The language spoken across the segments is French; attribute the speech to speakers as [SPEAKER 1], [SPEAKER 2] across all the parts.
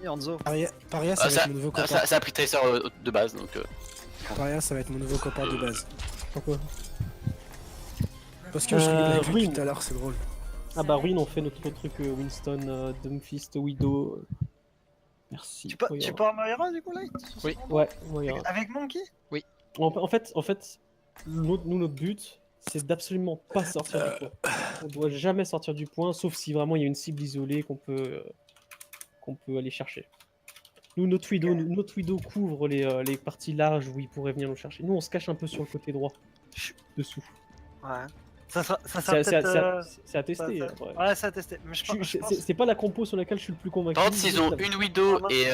[SPEAKER 1] Hanzo.
[SPEAKER 2] Paria, ça va être mon nouveau copain.
[SPEAKER 3] Ça a pris Tracer de base donc.
[SPEAKER 2] Paria, ça va être mon nouveau copain de base.
[SPEAKER 4] Pourquoi?
[SPEAKER 2] Parce que je rigole avec lui
[SPEAKER 4] Ruin.
[SPEAKER 2] tout à l'heure, c'est drôle.
[SPEAKER 4] Ah bah Ruin, on fait notre truc Winston, Doomfist, Widow. Merci.
[SPEAKER 1] Tu pars Moira du coup là?
[SPEAKER 3] Oui.
[SPEAKER 4] Ouais, Moira.
[SPEAKER 1] Avec Monkey?
[SPEAKER 4] En fait, nous, notre but, c'est d'absolument pas sortir du point. On doit jamais sortir du point, sauf si vraiment il y a une cible isolée qu'on peut aller chercher. Nous, notre Widow couvre les parties larges où il pourrait venir nous chercher. Nous, on se cache un peu sur le côté droit, dessous.
[SPEAKER 1] Ouais. Ça sera peut-être...
[SPEAKER 4] C'est à tester.
[SPEAKER 1] ça-
[SPEAKER 4] Ouais.
[SPEAKER 1] Ouais, c'est à tester. Mais je pense...
[SPEAKER 4] C'est pas la compo sur laquelle je suis le plus convaincu.
[SPEAKER 3] Par contre, s'ils ont une Widow et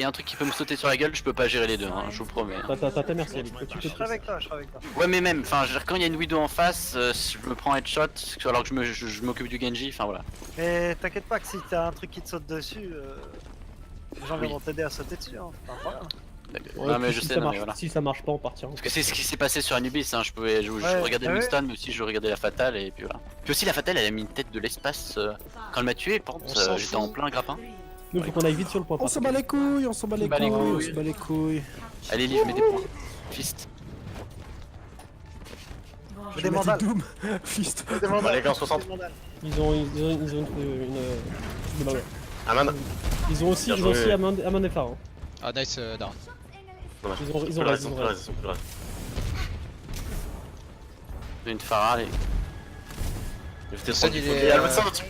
[SPEAKER 3] un truc qui peut me sauter sur la gueule, je peux pas gérer les deux, hein, je vous promets.
[SPEAKER 4] T'as ta merci, Ali. Tu
[SPEAKER 1] Je
[SPEAKER 4] peux
[SPEAKER 1] serai avec toi, je serai avec toi.
[SPEAKER 3] Ouais, mais même, enfin, quand il y a une Widow en face, je me prends headshot alors que je m'occupe du Genji, enfin voilà.
[SPEAKER 1] Mais t'inquiète pas que si t'as un truc qui te saute dessus, les gens
[SPEAKER 3] Oui.
[SPEAKER 1] vont t'aider à sauter dessus. Hein. Enfin, voilà.
[SPEAKER 4] Ouais,
[SPEAKER 3] Non, mais
[SPEAKER 4] puis
[SPEAKER 3] je
[SPEAKER 4] si
[SPEAKER 3] sais,
[SPEAKER 4] ça
[SPEAKER 3] non, mais
[SPEAKER 4] marche,
[SPEAKER 3] voilà.
[SPEAKER 4] si ça marche pas, on partira.
[SPEAKER 3] Parce que c'est ce qui s'est passé sur Anubis, hein. Je regardais
[SPEAKER 1] ah ouais.
[SPEAKER 3] Winston, mais aussi je regardais la Fatale, et puis voilà. Puis aussi la Fatale, elle a mis une tête de l'espace quand elle m'a tué, par
[SPEAKER 5] On
[SPEAKER 3] contre,
[SPEAKER 5] s'en
[SPEAKER 3] j'étais
[SPEAKER 5] fout.
[SPEAKER 3] en plein grappin.
[SPEAKER 4] Nous, faut qu'on aille vite sur le point.
[SPEAKER 2] On s'en bat les couilles, on s'en bat les
[SPEAKER 3] bat les
[SPEAKER 2] couilles, on
[SPEAKER 3] couilles.
[SPEAKER 2] s'en bat les couilles.
[SPEAKER 3] Allez, livre, mets des points. Fist.
[SPEAKER 1] Des
[SPEAKER 2] Je vais
[SPEAKER 1] mandales.
[SPEAKER 2] mettre Doom, fist.
[SPEAKER 1] Des mandales.
[SPEAKER 5] Allez, gars, 60.
[SPEAKER 1] Des mandales.
[SPEAKER 4] Ils ont bah ouais.
[SPEAKER 5] Aman.
[SPEAKER 4] Ils ont aussi
[SPEAKER 5] Bien joué.
[SPEAKER 4] Amon et Phare.
[SPEAKER 6] Ah nice Darren.
[SPEAKER 5] Dommage.
[SPEAKER 4] Ils ont raison.
[SPEAKER 3] J'ai une Farah, les...
[SPEAKER 5] J'étais
[SPEAKER 6] Son,
[SPEAKER 5] trop
[SPEAKER 6] il
[SPEAKER 5] il
[SPEAKER 6] est,
[SPEAKER 5] y a le médecin au-dessus.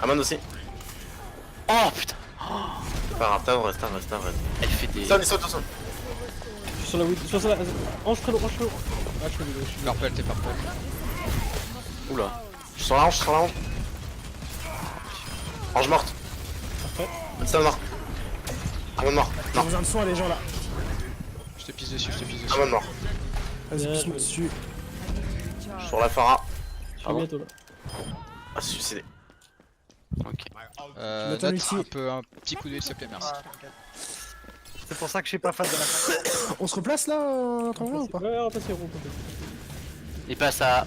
[SPEAKER 5] Aman aussi.
[SPEAKER 3] Oh putain.
[SPEAKER 5] Reste.
[SPEAKER 3] Elle fait des...
[SPEAKER 5] Ça, il saute.
[SPEAKER 4] Je suis sur la Widow. Sur la. Ange très lourd, Ah, je suis Widow, je suis
[SPEAKER 6] Purple, t'es purple.
[SPEAKER 3] Oula.
[SPEAKER 5] Je suis sur la hanche, Ange morte.
[SPEAKER 4] Parfait.
[SPEAKER 5] Médecin mort. Aman mort.
[SPEAKER 2] J'ai
[SPEAKER 5] Non,
[SPEAKER 2] besoin de soin, les gens là.
[SPEAKER 6] Je te pisse dessus.
[SPEAKER 5] Aman mort.
[SPEAKER 2] Vas-y,
[SPEAKER 4] Bien
[SPEAKER 2] pisse-moi
[SPEAKER 4] joué.
[SPEAKER 2] dessus.
[SPEAKER 5] Je suis sur la Farah.
[SPEAKER 4] Je suis bientôt là.
[SPEAKER 5] Ah, suicidé.
[SPEAKER 3] Ok.
[SPEAKER 2] mets ton
[SPEAKER 6] Note
[SPEAKER 2] ulti.
[SPEAKER 6] un petit coup d'œil s'il te plaît, merci.
[SPEAKER 1] Ah, t'inquiète. C'est pour ça que je suis pas fan de la fin.
[SPEAKER 2] On se replace là, tranquille ou pas?
[SPEAKER 4] Ouais, on va passer rond.
[SPEAKER 3] Il passe à...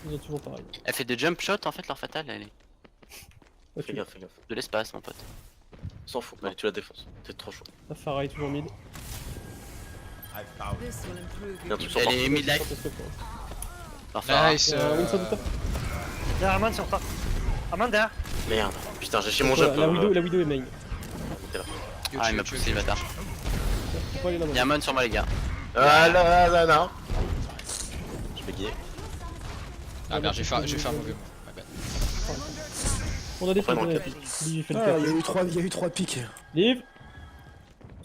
[SPEAKER 4] Ils ont toujours pareil.
[SPEAKER 3] Elle fait des jump shots en fait, leur Fatale, elle est
[SPEAKER 5] Fais gaffe.
[SPEAKER 3] de l'espace, mon pote.
[SPEAKER 5] On s'en fout. Allez, tu la défonces. C'est trop chaud.
[SPEAKER 4] La Phare est toujours mid.
[SPEAKER 5] Il y a un truc sur
[SPEAKER 3] Elle
[SPEAKER 5] toi.
[SPEAKER 3] est mid-life,
[SPEAKER 4] Fantastique, ouais.
[SPEAKER 3] leur Farah.
[SPEAKER 6] Nice.
[SPEAKER 4] Winston de top.
[SPEAKER 1] Derrière Aman sur toi. Aman derrière.
[SPEAKER 5] Merde. Putain, j'ai chié mon jump.
[SPEAKER 4] La Widow est main.
[SPEAKER 3] Ah, il m'a poussé le bâtard.
[SPEAKER 4] Faut pas aller là-bas.
[SPEAKER 3] Il y a un mon sur moi, les gars.
[SPEAKER 5] Ah là. Je vais guider.
[SPEAKER 6] Ah merde, j'ai fait un mauvais move. My bad.
[SPEAKER 4] On a des
[SPEAKER 5] Après,
[SPEAKER 4] trucs, on a des
[SPEAKER 5] dans le
[SPEAKER 4] trucs. Liv, il fait le
[SPEAKER 2] Ah,
[SPEAKER 4] cap.
[SPEAKER 2] il y a eu 3 pics.
[SPEAKER 4] Liv.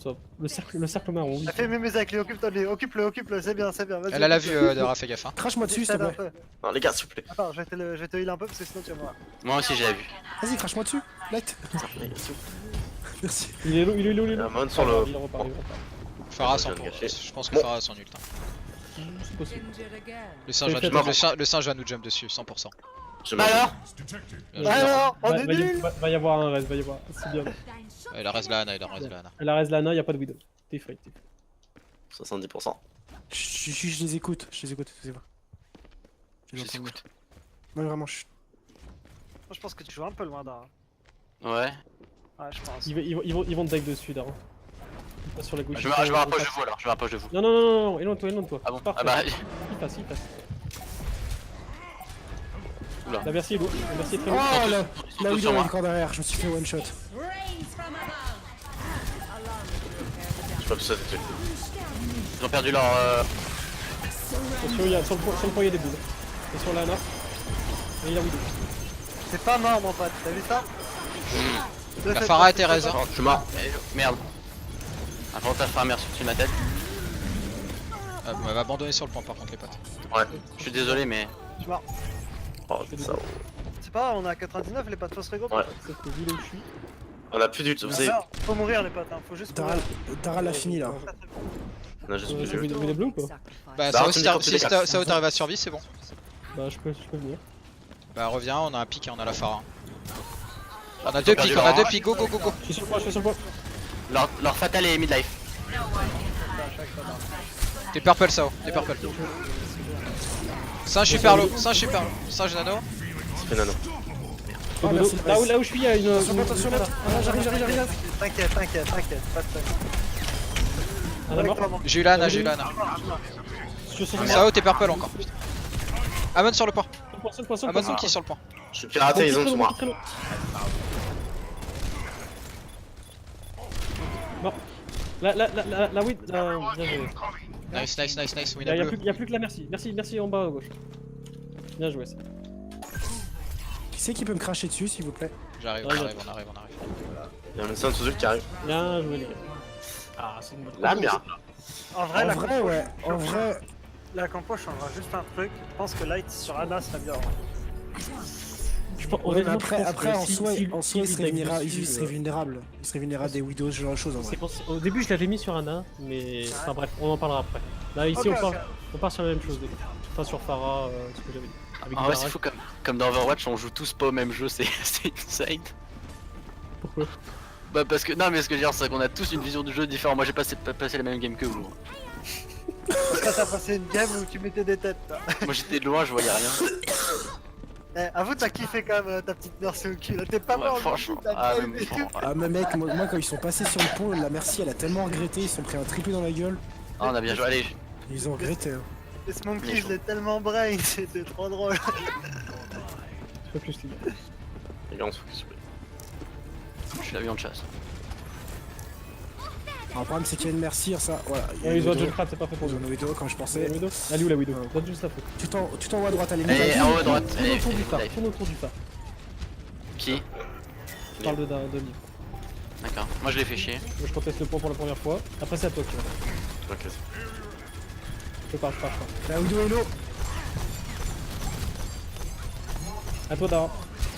[SPEAKER 4] Ça, le cercle marron. oui.
[SPEAKER 1] T'as fait mémuse avec lui, occupe-le, occupe-le, c'est bien, vas-y.
[SPEAKER 6] Elle a la vue Dara, fais gaffe. Hein.
[SPEAKER 2] Crache-moi dessus, s'il te plaît.
[SPEAKER 5] Non, les gars, s'il vous plaît.
[SPEAKER 1] Attends, je vais te heal un peu parce que sinon tu vas mourir.
[SPEAKER 3] Moi aussi, j'ai la vue.
[SPEAKER 2] Vas-y, crache-moi dessus. Light. Merci.
[SPEAKER 4] Il est low, il est low.
[SPEAKER 5] Aman sur le.
[SPEAKER 4] Il repart.
[SPEAKER 6] Farah
[SPEAKER 5] je
[SPEAKER 6] sans
[SPEAKER 5] viens de gâcher.
[SPEAKER 6] Je pense que
[SPEAKER 5] Bon.
[SPEAKER 6] Farah a son ult.
[SPEAKER 4] C'est possible.
[SPEAKER 6] Le singe
[SPEAKER 4] Fais
[SPEAKER 6] le singe va nous jump dessus, 100%.
[SPEAKER 5] J'ai
[SPEAKER 3] Bah
[SPEAKER 5] mangé.
[SPEAKER 3] alors
[SPEAKER 6] Bien joué.
[SPEAKER 1] Alors, on est nuls.
[SPEAKER 4] Va y avoir un reste, va y avoir. C'est bien.
[SPEAKER 6] Il a reste la Ana.
[SPEAKER 4] Elle a reste Lana, y'a pas de Widow. T'es free.
[SPEAKER 5] 70%.
[SPEAKER 2] Je les écoute, excusez-moi.
[SPEAKER 3] Je les écoute.
[SPEAKER 2] Ouais, vraiment, je...
[SPEAKER 1] Moi je pense que tu joues un peu loin Dara.
[SPEAKER 3] Ouais.
[SPEAKER 1] Ouais, je pense.
[SPEAKER 4] Ils vont te deck dessus, Dara. Pas sur la gauche.
[SPEAKER 3] Je me rapproche de vous alors, je me rapproche de vous.
[SPEAKER 4] Non, éloigne-toi.
[SPEAKER 3] Ah bon?
[SPEAKER 4] Parfait.
[SPEAKER 3] Ah bah...
[SPEAKER 4] Il passe.
[SPEAKER 3] Oula.
[SPEAKER 4] La merci est low. La merci est très
[SPEAKER 2] Oh
[SPEAKER 4] low.
[SPEAKER 2] là,
[SPEAKER 3] Ils
[SPEAKER 2] la
[SPEAKER 3] sont tous
[SPEAKER 2] Widow
[SPEAKER 3] sur
[SPEAKER 2] est
[SPEAKER 3] moi.
[SPEAKER 2] encore derrière, je me suis fait one shot.
[SPEAKER 5] Je sais pas que ça t'es tué.
[SPEAKER 3] Ils ont perdu leur...
[SPEAKER 4] Attention, il y a sur le point, il y a des boules. Et sur Lana. Et il y a Widow.
[SPEAKER 1] C'est pas mort mon pote, t'as vu ça?
[SPEAKER 6] La Farah était raise.
[SPEAKER 5] Je suis mort.
[SPEAKER 3] Merde. Un frontal farmer sur ma tête.
[SPEAKER 6] Ah, vous m'avez abandonné sur le point par contre les potes.
[SPEAKER 5] Ouais.
[SPEAKER 3] Je suis désolé, mais...
[SPEAKER 1] Je suis mort.
[SPEAKER 5] Oh, ça.
[SPEAKER 1] C'est pas grave, on est à 99, les potes, faut se regrouper.
[SPEAKER 5] Ouais.
[SPEAKER 4] Sauf que vu là où je suis.
[SPEAKER 5] On a plus du tout. Vous savez.
[SPEAKER 1] Alors, faut mourir les potes, hein. Faut juste mourir.
[SPEAKER 2] Dara l'a fini là.
[SPEAKER 5] On a juste plus
[SPEAKER 4] Sur
[SPEAKER 5] de jeu.
[SPEAKER 4] Widow bleu ou pas?
[SPEAKER 6] Bah,
[SPEAKER 5] Bah,
[SPEAKER 6] ça,
[SPEAKER 5] tu me dis quand tu
[SPEAKER 6] si
[SPEAKER 5] décales.
[SPEAKER 6] ça arrive à survie, c'est bon.
[SPEAKER 4] Bah, je peux venir.
[SPEAKER 6] Bah, reviens, on a un pic et on a la Farah. On a
[SPEAKER 3] Ils
[SPEAKER 6] deux
[SPEAKER 3] ont perdu
[SPEAKER 6] pics,
[SPEAKER 3] leur
[SPEAKER 6] on a deux
[SPEAKER 3] rage.
[SPEAKER 6] pics, go.
[SPEAKER 4] Je suis sur le point.
[SPEAKER 3] Leur Fatale est mid-life.
[SPEAKER 6] T'es purple, Sao, t'es purple. Singe super low, singe nano.
[SPEAKER 5] C'est fait nano.
[SPEAKER 2] Oh,
[SPEAKER 4] Dodo.
[SPEAKER 2] merci,
[SPEAKER 4] Là où,
[SPEAKER 2] nice.
[SPEAKER 4] là où je suis, il y a une.
[SPEAKER 2] Attention, là. Ah, j'arrive.
[SPEAKER 1] T'inquiète, pas de peine.
[SPEAKER 4] Un à mort.
[SPEAKER 6] J'ai eu la Ana, j'ai eu la Ana.
[SPEAKER 4] Sur son
[SPEAKER 6] Sao, t'es purple encore. Putain. Amon sur le point.
[SPEAKER 4] Poisson.
[SPEAKER 6] Amon qui est sur le point.
[SPEAKER 5] Je suis piraté, ils ont sur moi.
[SPEAKER 4] Bon. Là, oui, là, bien joué.
[SPEAKER 6] Nice, win
[SPEAKER 4] Il
[SPEAKER 6] à
[SPEAKER 4] y a
[SPEAKER 6] bleu.
[SPEAKER 4] plus que la merci. Merci en bas à gauche. Bien joué ça.
[SPEAKER 2] Qui c'est qui peut me cracher dessus, s'il vous plaît?
[SPEAKER 6] J'arrive,
[SPEAKER 4] Ouais,
[SPEAKER 6] on arrive.
[SPEAKER 5] Il y a un Sun Suzu qui arrive.
[SPEAKER 4] Bien joué les gars. Ah, c'est une bonne
[SPEAKER 5] La merde.
[SPEAKER 1] En vrai,
[SPEAKER 2] En vrai, ouais. En vrai,
[SPEAKER 1] la compo changera juste un truc. Je pense que Light sur Ana serait bien.
[SPEAKER 4] Je pense-
[SPEAKER 2] ouais, mais
[SPEAKER 4] honnêtement, je pense
[SPEAKER 2] après
[SPEAKER 4] que
[SPEAKER 2] en
[SPEAKER 4] si-
[SPEAKER 2] soi,
[SPEAKER 4] si-
[SPEAKER 2] il
[SPEAKER 4] si
[SPEAKER 2] serait
[SPEAKER 4] Light
[SPEAKER 2] vulnérable.
[SPEAKER 4] dessus,
[SPEAKER 2] Il serait vulnérable. Il serait vulnérable des Widows, ce genre de choses en vrai.
[SPEAKER 4] Au début, je l'avais mis sur Ana, mais. Enfin bref, on en parlera après. Là, ici,
[SPEAKER 1] Ok,
[SPEAKER 4] on part sur la même chose. Enfin, sur Pharah, ce que j'avais dit. Avec
[SPEAKER 3] En vrai,
[SPEAKER 4] Barak.
[SPEAKER 3] c'est fou comme dans Overwatch, on joue tous pas au même jeu, c'est insane.
[SPEAKER 4] Pourquoi?
[SPEAKER 3] Bah parce que, non mais ce que je veux dire c'est qu'on a tous une vision du jeu différente, moi j'ai passé la même game que vous.
[SPEAKER 1] Parce que t'as passé une game où tu mettais des têtes, toi.
[SPEAKER 3] Moi j'étais de loin, je voyais rien.
[SPEAKER 1] Eh, avoue, t'as kiffé quand même ta petite merci au cul. Là, t'es pas
[SPEAKER 3] Ouais,
[SPEAKER 1] mort.
[SPEAKER 3] franchement,
[SPEAKER 1] t'as
[SPEAKER 3] ah,
[SPEAKER 1] game
[SPEAKER 3] mais
[SPEAKER 1] et
[SPEAKER 3] bon,
[SPEAKER 1] tout.
[SPEAKER 2] Ah, mais mec, moi quand ils sont passés sur le pont, la Merci elle a tellement regretté, ils se sont pris un triplé dans la gueule.
[SPEAKER 3] Ah, on a bien joué, allez.
[SPEAKER 2] Ils ont regretté. Hein.
[SPEAKER 1] Et ce monkey, je l'ai tellement brain, c'était trop drôle.
[SPEAKER 4] Je peux plus les gars.
[SPEAKER 5] Les gars, on se focus.
[SPEAKER 3] Je suis la viande de chasse.
[SPEAKER 2] Alors, le problème c'est qu'il y a une Merci, ça. Voilà. Il y a
[SPEAKER 4] Ouais,
[SPEAKER 2] une
[SPEAKER 4] ils ont
[SPEAKER 2] Widow.
[SPEAKER 4] Junkrat, c'est pas fait pour
[SPEAKER 2] Ils ont
[SPEAKER 4] nous.
[SPEAKER 2] une Widow comme je pensais.
[SPEAKER 4] Elle est où la Widow? Donne juste la faute.
[SPEAKER 2] Tout en haut à droite, allez.
[SPEAKER 3] Allez, en haut à droite,
[SPEAKER 4] Tourne
[SPEAKER 3] allez,
[SPEAKER 4] autour du phare,
[SPEAKER 3] live.
[SPEAKER 4] tourne autour du phare.
[SPEAKER 3] Qui?
[SPEAKER 4] Je parle de livre.
[SPEAKER 3] D'accord, moi je l'ai fait chier.
[SPEAKER 4] Moi, je conteste le point pour la première fois. Après, c'est à toi qui va.
[SPEAKER 5] Ok.
[SPEAKER 4] Je pars.
[SPEAKER 2] La Widow est low.
[SPEAKER 4] À toi, Dara.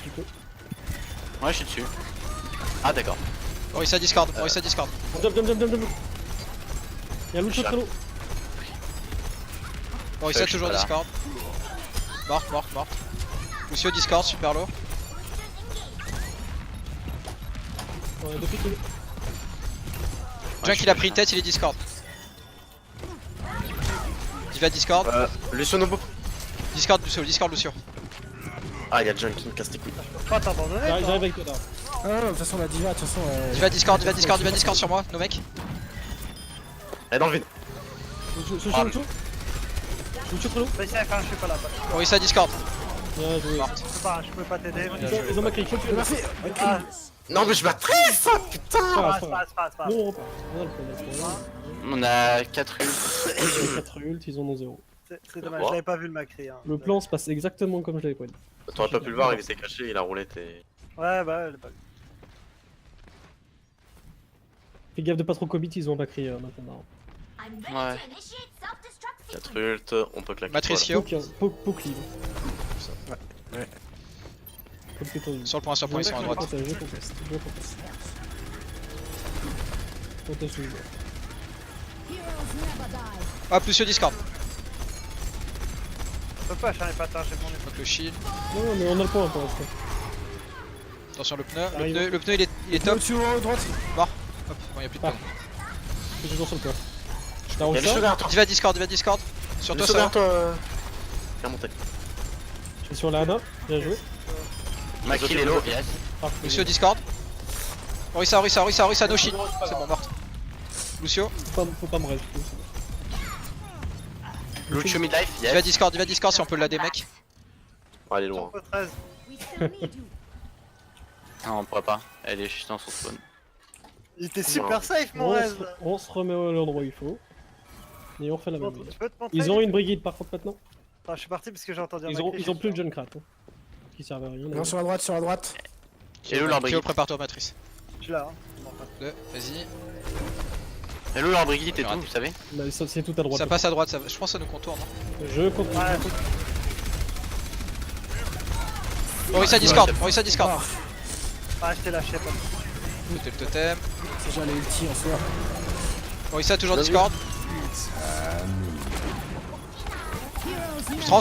[SPEAKER 4] Du coup.
[SPEAKER 3] Ouais, je suis dessus. Ah, d'accord.
[SPEAKER 6] Orisa Discord.
[SPEAKER 4] Jump. Il y a Lucho très low.
[SPEAKER 6] Orisa
[SPEAKER 3] Je suis
[SPEAKER 6] toujours
[SPEAKER 3] pas là.
[SPEAKER 6] Discord. Morte. Lucio Discord, super low.
[SPEAKER 4] Ouais, deux piques.
[SPEAKER 6] Junk il a pris une tête, il est Discord. Diva Discord.
[SPEAKER 5] Lucio Nobo.
[SPEAKER 6] Discord Lucio.
[SPEAKER 5] Ah, il y a Junk qui me casse les couilles.
[SPEAKER 1] Pas t'abandonner,
[SPEAKER 4] J'arrive
[SPEAKER 1] toi.
[SPEAKER 4] avec toi, Dara.
[SPEAKER 2] Ah non, de toute façon, la Diva, de toute façon.
[SPEAKER 6] Diva Discord sur moi, nos mecs.
[SPEAKER 5] Elle est dans le vide.
[SPEAKER 4] Lucho très low.
[SPEAKER 1] Vas-y, enfin, je suis pas là.
[SPEAKER 6] Orisa Discord.
[SPEAKER 4] Bien joué.
[SPEAKER 1] Je peux pas t'aider.
[SPEAKER 4] Ils ont ma clé, chope.
[SPEAKER 2] Merci.
[SPEAKER 1] Ah,
[SPEAKER 5] Non, mais je m'attresse, putain.
[SPEAKER 1] c'est pas.
[SPEAKER 4] Nous, on repart. On a le point.
[SPEAKER 3] On a 4 ults.
[SPEAKER 4] Ils ont 4 ults, ils en ont 0.
[SPEAKER 1] C'est dommage, je l'avais pas vu le Macri. Hein.
[SPEAKER 4] Le plan se passe exactement comme je l'avais prévu.
[SPEAKER 5] T'aurais pas pu le voir, il était caché, il a roulé tes.
[SPEAKER 1] Ouais, bah, je l'ai pas vu.
[SPEAKER 4] Fais gaffe de pas trop commit, ils ont pas crié maintenant.
[SPEAKER 3] Ouais.
[SPEAKER 5] 4 ult, on peut claquer.
[SPEAKER 6] Matricio.
[SPEAKER 4] Poke libre.
[SPEAKER 2] Ouais.
[SPEAKER 4] Comme c'est tendu.
[SPEAKER 6] Sur le point, ils sont à droite.
[SPEAKER 4] Je conteste. Conteste le joueur.
[SPEAKER 6] Hop, Lucio Discord.
[SPEAKER 1] Je peux pas, j'en ai pas tard, j'ai mon épée.
[SPEAKER 6] Donc le shield.
[SPEAKER 4] Non, mais on a le point pour l'instant.
[SPEAKER 6] Attention le pneu.
[SPEAKER 4] Arrive.
[SPEAKER 6] Le pneu il est top.
[SPEAKER 2] Au-dessus, à droite.
[SPEAKER 6] Hop, bon y'a plus de
[SPEAKER 4] Ah.
[SPEAKER 6] pneu.
[SPEAKER 4] Je suis toujours sur le point. Je
[SPEAKER 5] Il y a
[SPEAKER 4] t'arrange
[SPEAKER 5] Lucio
[SPEAKER 4] ça.
[SPEAKER 5] derrière toi.
[SPEAKER 6] Diva Discord. Sur toi
[SPEAKER 5] Lucio
[SPEAKER 6] ça
[SPEAKER 5] derrière
[SPEAKER 6] va.
[SPEAKER 5] toi. Viens monter.
[SPEAKER 4] Je suis sur la Ana. Bien joué.
[SPEAKER 3] Ma kill est low, yes.
[SPEAKER 4] Parfait.
[SPEAKER 6] Lucio Discord. Orisa, no shield. C'est bon, morte. Lucio.
[SPEAKER 4] Faut pas me reste.
[SPEAKER 3] Lucio midlife,
[SPEAKER 6] Diva
[SPEAKER 3] yes.
[SPEAKER 6] Discord si on peut l'aider mec.
[SPEAKER 5] Oh, elle est loin.
[SPEAKER 1] Compo 13.
[SPEAKER 3] Non, on pourra pas. Elle est juste dans son spawn.
[SPEAKER 1] Il était super safe, mon rêve.
[SPEAKER 4] On se remet à l'endroit où il faut. Et on refait la même.
[SPEAKER 1] Tu peux te montrer?
[SPEAKER 4] Ils ont une brigade par contre maintenant.
[SPEAKER 1] Attends, je suis parti parce que j'ai entendu un
[SPEAKER 4] Ils ont plus de Junkrat. Qui servent à rien.
[SPEAKER 2] Non, sur la droite.
[SPEAKER 3] Elle est où leur
[SPEAKER 6] Théo,
[SPEAKER 3] brigade?
[SPEAKER 6] prépare-toi matrice.
[SPEAKER 1] Je suis là. Hein. Bon, enfin.
[SPEAKER 6] 2, vas-y.
[SPEAKER 3] Elle est où leur brigade et tout,
[SPEAKER 6] Raté.
[SPEAKER 3] vous savez?
[SPEAKER 4] Bah, c'est tout à droite.
[SPEAKER 6] Ça passe à droite, je pense que ça nous contourne. Hein.
[SPEAKER 4] Je continue.
[SPEAKER 1] Ouais.
[SPEAKER 6] Orisa Discord.
[SPEAKER 1] Ah, je t'ai lâché, pas.
[SPEAKER 6] C'était le totem.
[SPEAKER 2] C'est déjà les ulti en soi.
[SPEAKER 6] Orisa toujours Discord. Trans.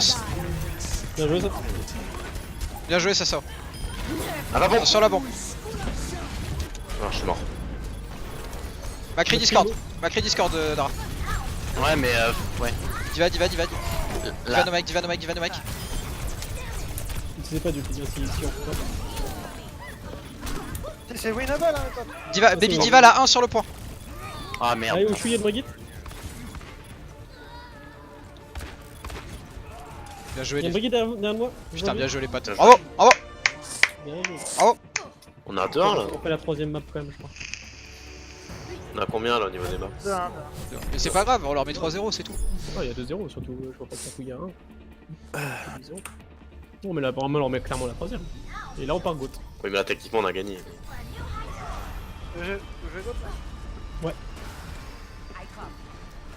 [SPEAKER 4] Bien joué ça.
[SPEAKER 6] Bien joué ça.
[SPEAKER 5] Ah bah bon.
[SPEAKER 6] Sur la bombe.
[SPEAKER 5] Non, je suis mort.
[SPEAKER 6] Macri Discord, Dara.
[SPEAKER 3] Ouais, mais ouais.
[SPEAKER 6] Diva.
[SPEAKER 3] Là.
[SPEAKER 6] Diva no mic.
[SPEAKER 4] Utilisez pas du coup, si on peut pas.
[SPEAKER 1] C'est winnable hein quoi.
[SPEAKER 6] Diva, Baby Diva là, 1 sur le point.
[SPEAKER 3] Ah merde.
[SPEAKER 4] Allez, Ushu, il y a de Brigitte.
[SPEAKER 6] Bien joué
[SPEAKER 4] Il y a
[SPEAKER 6] les...
[SPEAKER 4] une Brigitte derrière moi.
[SPEAKER 6] Putain, bien joué les potes. Bravo, bravo.
[SPEAKER 4] Bien joué.
[SPEAKER 5] On a 2-1 là.
[SPEAKER 4] On fait la troisième map quand même, je crois.
[SPEAKER 5] On a combien là au niveau des maps?
[SPEAKER 6] Mais c'est pas grave, on leur met 3-0, c'est tout.
[SPEAKER 4] Ah, il y a 2-0 surtout, je vois pas pourquoi il y a 1. Bon, mais là, vraiment, on leur met clairement la troisième. Et là, on part goutte.
[SPEAKER 5] Oui, mais là techniquement on a gagné.
[SPEAKER 1] Je vais go.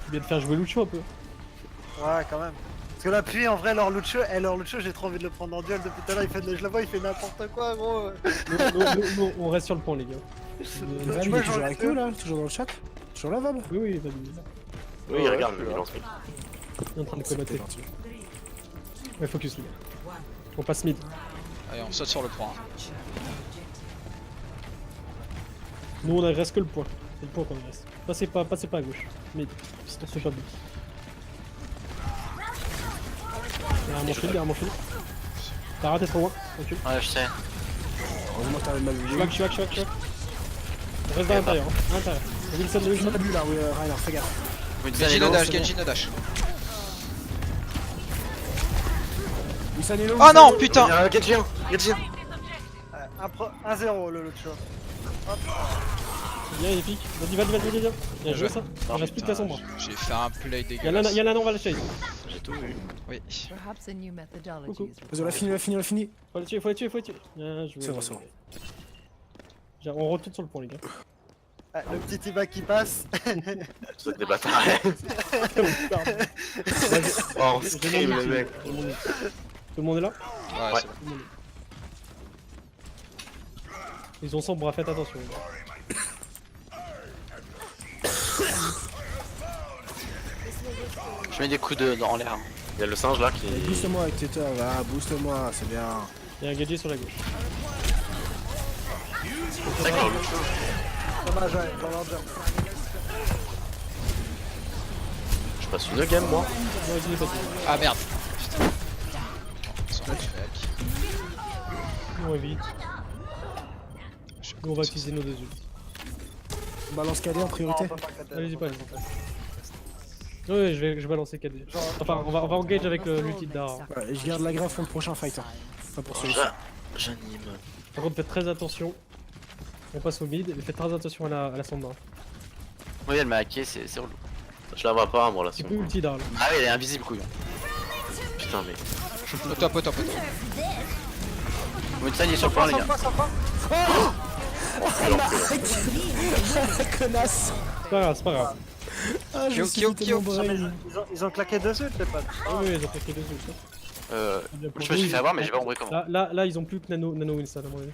[SPEAKER 4] Tu viens de faire jouer Lucio un peu.
[SPEAKER 1] Ouais, quand même. Parce que là, puis en vrai, leur Lucio, j'ai trop envie de le prendre en duel depuis tout à l'heure. Je le vois, il fait n'importe quoi, gros.
[SPEAKER 4] Nous, on reste sur le point, les gars.
[SPEAKER 2] Vab, il est toujours avec nous là, toujours dans le chat. Toujours là, Vab.
[SPEAKER 4] Oui, vas-y.
[SPEAKER 5] Oui, Ouais, regarde, je il suis lance.
[SPEAKER 4] Il est en train de
[SPEAKER 2] C'est
[SPEAKER 4] combattre.
[SPEAKER 2] parti.
[SPEAKER 4] Ouais, focus, les gars. On passe mid.
[SPEAKER 6] Allez, on saute sur le point.
[SPEAKER 4] Nous, on reste que le point. C'est le point qu'on reste. Passez pas à gauche. Mid. Sinon, c'est pas but. Derrière mon fil. T'as raté trop loin. Recule.
[SPEAKER 3] Ouais, je sais.
[SPEAKER 2] Heureusement que t'avais mal vu.
[SPEAKER 4] Je suis back. On reste à l'intérieur. À l'intérieur. Wilson,
[SPEAKER 2] On a bu là, oui, Rainer, fais gaffe.
[SPEAKER 6] Genji no dash, Genji no dash.
[SPEAKER 2] Wisanelo,
[SPEAKER 6] Oh non, putain.
[SPEAKER 5] Gadget
[SPEAKER 1] 1-0 le Lucio.
[SPEAKER 4] Bien, il pique. Vas-y. Bien joué ça. Il reste plus que la sombre.
[SPEAKER 6] J'ai fait un play
[SPEAKER 4] Il y a
[SPEAKER 6] dégueulasse.
[SPEAKER 4] l'un, on va le chase.
[SPEAKER 5] J'ai tout vu.
[SPEAKER 6] Oui.
[SPEAKER 7] Perhaps a new methodology
[SPEAKER 4] Coucou.
[SPEAKER 7] is
[SPEAKER 2] Vas-y, on l'a fini.
[SPEAKER 4] Faut le tuer. Bien joué.
[SPEAKER 2] C'est bon, c'est bon.
[SPEAKER 4] On retourne sur le point, les gars.
[SPEAKER 1] Ah, le petit Tiba qui passe.
[SPEAKER 5] C'est que des bâtards. Oh, on scream les mecs.
[SPEAKER 4] Tout le monde est là?
[SPEAKER 6] Ouais,
[SPEAKER 5] Ouais.
[SPEAKER 6] c'est bon.
[SPEAKER 4] Tout le monde est là. Ils ont sombre, faites attention. Les gars.
[SPEAKER 3] Je mets des coups dans l'air.
[SPEAKER 5] Il y a le singe là qui.
[SPEAKER 2] Booste-moi avec Tether, là, booste-moi, c'est bien.
[SPEAKER 4] Il y a un gadget sur la gauche.
[SPEAKER 5] D'accord,
[SPEAKER 1] Dommage, ouais, dans leur jump.
[SPEAKER 5] je passe une game moi.
[SPEAKER 4] Non, il est pas tué.
[SPEAKER 6] Ah merde. Putain. Sans le fake.
[SPEAKER 4] Nous, on évite. Nous, on va utiliser nos deux ults.
[SPEAKER 2] Balance KD en priorité.
[SPEAKER 1] Non, on peut pas cader.
[SPEAKER 4] Allez-y, pas, Oui, je vais balancer KD. Enfin, on va engage avec l'ulti de Dara.
[SPEAKER 2] Ouais, et je garde la grave pour le prochain fight. Hein. Pas pour celui-ci.
[SPEAKER 5] J'anime.
[SPEAKER 4] Par contre, faites très attention. On passe au mid, mais faites très attention à la Sombra.
[SPEAKER 3] Oui, elle m'a hacké, c'est relou.
[SPEAKER 5] Je la vois pas moi là.
[SPEAKER 4] C'est plus ulti Dara là.
[SPEAKER 3] Ah oui, elle est invisible, couille.
[SPEAKER 5] Putain, mais.
[SPEAKER 6] Au top.
[SPEAKER 3] Winston, il est sur le point, les gars.
[SPEAKER 2] Connasse.
[SPEAKER 4] C'est pas grave.
[SPEAKER 2] Ah, je
[SPEAKER 6] Kyo,
[SPEAKER 2] me suis
[SPEAKER 6] Kyo,
[SPEAKER 2] fait
[SPEAKER 6] Kyo.
[SPEAKER 2] tellement brain.
[SPEAKER 1] Ils ont claqué 2 ults, les potes.
[SPEAKER 4] Oui, ils ont fait deux ults.
[SPEAKER 3] Je me suis fait avoir, mais j'ai pas compris comment.
[SPEAKER 4] Là, ils ont plus que Nano Winston à mon avis.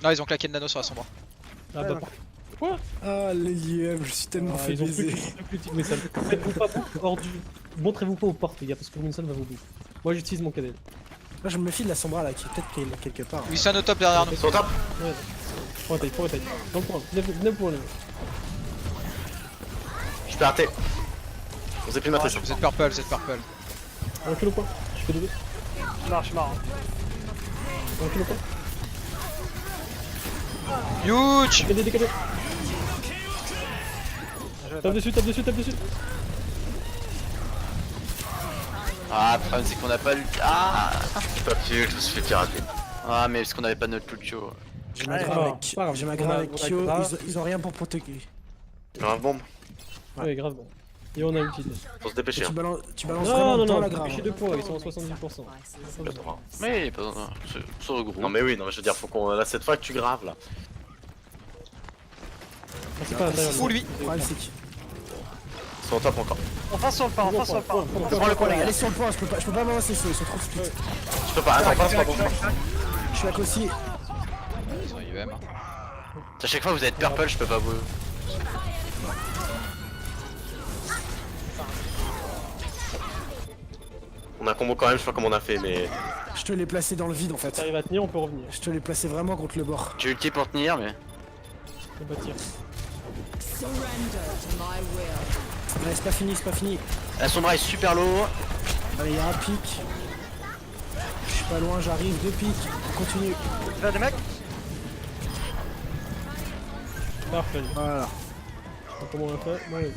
[SPEAKER 6] Non, ils ont claqué le nano sur la sombre.
[SPEAKER 4] Ah, bah,
[SPEAKER 2] Ah, les IM, je suis tellement fait
[SPEAKER 4] ils ont
[SPEAKER 2] baiser.
[SPEAKER 4] plus que Winston. Faites-vous pas hors du. Montrez-vous pas aux portes, les gars, parce que Winston va vous bouffer. Moi, j'utilise mon KD.
[SPEAKER 2] Là, je me méfie de la Sombra là, qui est peut-être quelque part.
[SPEAKER 6] Oui, c'est un au top derrière nous.
[SPEAKER 5] Sur top.
[SPEAKER 4] Ouais, pour attaque. Dans le point, venez pour le.
[SPEAKER 5] Je peux arrêter. On sait plus ma
[SPEAKER 6] Vous êtes purple.
[SPEAKER 4] On recule au point. Je fais 2-2.
[SPEAKER 1] Marche marrant.
[SPEAKER 4] On recule au point.
[SPEAKER 6] Huge.
[SPEAKER 4] KD. Tape dessus.
[SPEAKER 3] Ah, le problème, c'est qu'on a pas l'ulti. Ah,
[SPEAKER 5] Pas pied, je me suis fait pirater.
[SPEAKER 3] ah, mais parce qu'on avait pas notre Lucio.
[SPEAKER 2] J'ai ma
[SPEAKER 1] Ouais,
[SPEAKER 2] grave
[SPEAKER 4] pas
[SPEAKER 2] avec,
[SPEAKER 4] grave, pas grave.
[SPEAKER 2] j'ai ma
[SPEAKER 4] On
[SPEAKER 2] grave
[SPEAKER 4] a-
[SPEAKER 2] avec
[SPEAKER 4] on a
[SPEAKER 2] Kyo,
[SPEAKER 4] grave.
[SPEAKER 2] ils ont rien pour protéger.
[SPEAKER 5] Grave bombe.
[SPEAKER 2] Ouais.
[SPEAKER 4] Ouais, grave bon. Et on a utilisé.
[SPEAKER 5] Faut se dépêcher.
[SPEAKER 2] Tu
[SPEAKER 5] Hein.
[SPEAKER 2] balances vraiment dans la grave.
[SPEAKER 4] Pichez 2 points, ils sont à 70%.
[SPEAKER 5] Le droit.
[SPEAKER 3] Mais pas sur le groupe.
[SPEAKER 5] Non mais oui, non mais je veux dire, faut qu'on. Là cette fois que tu graves là.
[SPEAKER 4] Ah, c'est pas à l'intérieur.
[SPEAKER 6] Fou lui.
[SPEAKER 2] Le problème, c'est que-
[SPEAKER 5] Ils sont au top encore.
[SPEAKER 1] On passe sur le pas, on passe sur le pas.
[SPEAKER 3] Prends le point, les gars.
[SPEAKER 2] Allez sur le point, je peux pas m'avancer, ils sont trop split.
[SPEAKER 5] Je peux pas, attends, passe pas bon.
[SPEAKER 2] Je suis à aussi.
[SPEAKER 6] Ils ont UM.
[SPEAKER 3] À chaque fois, vous êtes purple, je peux pas vous.
[SPEAKER 5] On a combo quand même, je sais pas comment on a fait, mais.
[SPEAKER 2] Je te l'ai placé dans le vide en
[SPEAKER 4] Si
[SPEAKER 2] fait.
[SPEAKER 4] t'arrives à tenir, on peut revenir.
[SPEAKER 2] Je te l'ai placé vraiment contre le bord.
[SPEAKER 3] J'ai ulti pour tenir, mais.
[SPEAKER 4] On peut tirer.
[SPEAKER 7] surrender to my will.
[SPEAKER 2] Ouais, c'est pas fini.
[SPEAKER 3] La sombra est super low.
[SPEAKER 2] Allez, il y a un pic. Je suis pas loin, j'arrive, 2 pics. On continue.
[SPEAKER 1] Tu vas des mecs
[SPEAKER 4] Parfait.
[SPEAKER 2] Voilà.
[SPEAKER 4] Comment on a fait? Ouais.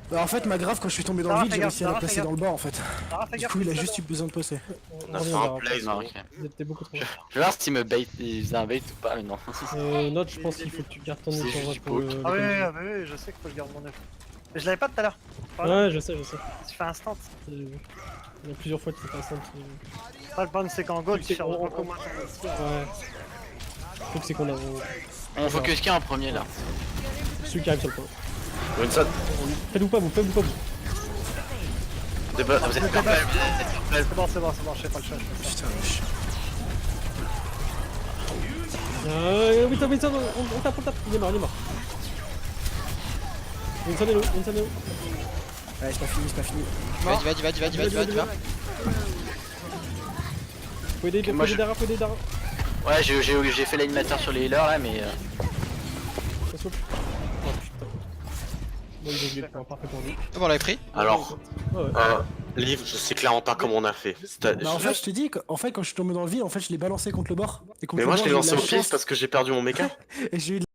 [SPEAKER 2] Bah, en fait, ma grave, quand je suis tombé dans le
[SPEAKER 1] Sarah,
[SPEAKER 2] vide,
[SPEAKER 1] fais
[SPEAKER 2] j'ai
[SPEAKER 1] gaffe,
[SPEAKER 2] réussi à la
[SPEAKER 1] Sarah,
[SPEAKER 2] placer
[SPEAKER 1] fais
[SPEAKER 2] dans le bord en fait.
[SPEAKER 1] Ah, fais
[SPEAKER 2] Du
[SPEAKER 1] gaffe,
[SPEAKER 2] coup, il a
[SPEAKER 1] fais
[SPEAKER 2] juste eu besoin de poser.
[SPEAKER 5] On a fait un
[SPEAKER 4] reviendra.
[SPEAKER 5] blaze.
[SPEAKER 3] Non,
[SPEAKER 5] gros.
[SPEAKER 3] ok.
[SPEAKER 4] Vous êtes beaucoup trop.
[SPEAKER 3] Je vais voir s'il me bait, il faisait un bait ou pas, mais non.
[SPEAKER 4] Note, je pense qu'il faut que tu gardes ton
[SPEAKER 3] C'est
[SPEAKER 4] œil sur
[SPEAKER 3] juste
[SPEAKER 4] pour
[SPEAKER 3] du
[SPEAKER 4] le.
[SPEAKER 1] Ah oui,
[SPEAKER 4] le
[SPEAKER 1] oui,
[SPEAKER 4] Genji.
[SPEAKER 1] oui, je sais qu'il faut que je garde mon œuf. Mais je l'avais pas tout à l'heure.
[SPEAKER 4] Ouais, je sais.
[SPEAKER 1] Je fais instant.
[SPEAKER 4] Il y a plusieurs fois que tu fais ça.
[SPEAKER 1] Pas le problème, c'est qu'en gold,
[SPEAKER 4] C'est
[SPEAKER 1] tu cherches
[SPEAKER 4] qu'on-
[SPEAKER 1] beaucoup moins.
[SPEAKER 4] Ouais. Le truc, c'est qu'on a.
[SPEAKER 3] On focus qui en premier là?
[SPEAKER 4] Celui qui arrive sur le point.
[SPEAKER 5] Winston,
[SPEAKER 4] Faites-vous pas, vous.
[SPEAKER 5] des bugs.
[SPEAKER 3] Vous êtes
[SPEAKER 1] C'est
[SPEAKER 3] purple,
[SPEAKER 1] bon, je sais pas le choix.
[SPEAKER 2] Putain, wesh.
[SPEAKER 4] Winston, on tape. Il est mort. Winston est où?
[SPEAKER 2] Ouais, c'est pas fini.
[SPEAKER 6] Va.
[SPEAKER 4] Faut aider
[SPEAKER 3] Moi, je-
[SPEAKER 4] Dara.
[SPEAKER 3] Ouais, j'ai fait l'animateur sur les healers là, mais
[SPEAKER 4] Ça saute. Oh putain. Bon, ils ont oublié le point, parfait pour lui.
[SPEAKER 6] Ah bon, on l'avait pris.
[SPEAKER 5] Alors,
[SPEAKER 4] Ouais.
[SPEAKER 5] Liv, je sais clairement pas comment on a fait.
[SPEAKER 2] Bah, en fait, je te dis, en fait, quand je suis tombé dans le vide, en fait, je l'ai balancé contre le bord. Et contre
[SPEAKER 5] Mais
[SPEAKER 2] le
[SPEAKER 5] moi
[SPEAKER 2] bord,
[SPEAKER 5] je l'ai
[SPEAKER 2] j'ai eu
[SPEAKER 5] lancé
[SPEAKER 2] la
[SPEAKER 5] au pif
[SPEAKER 2] chance-
[SPEAKER 5] parce que j'ai perdu mon méca.
[SPEAKER 2] Et j'ai eu de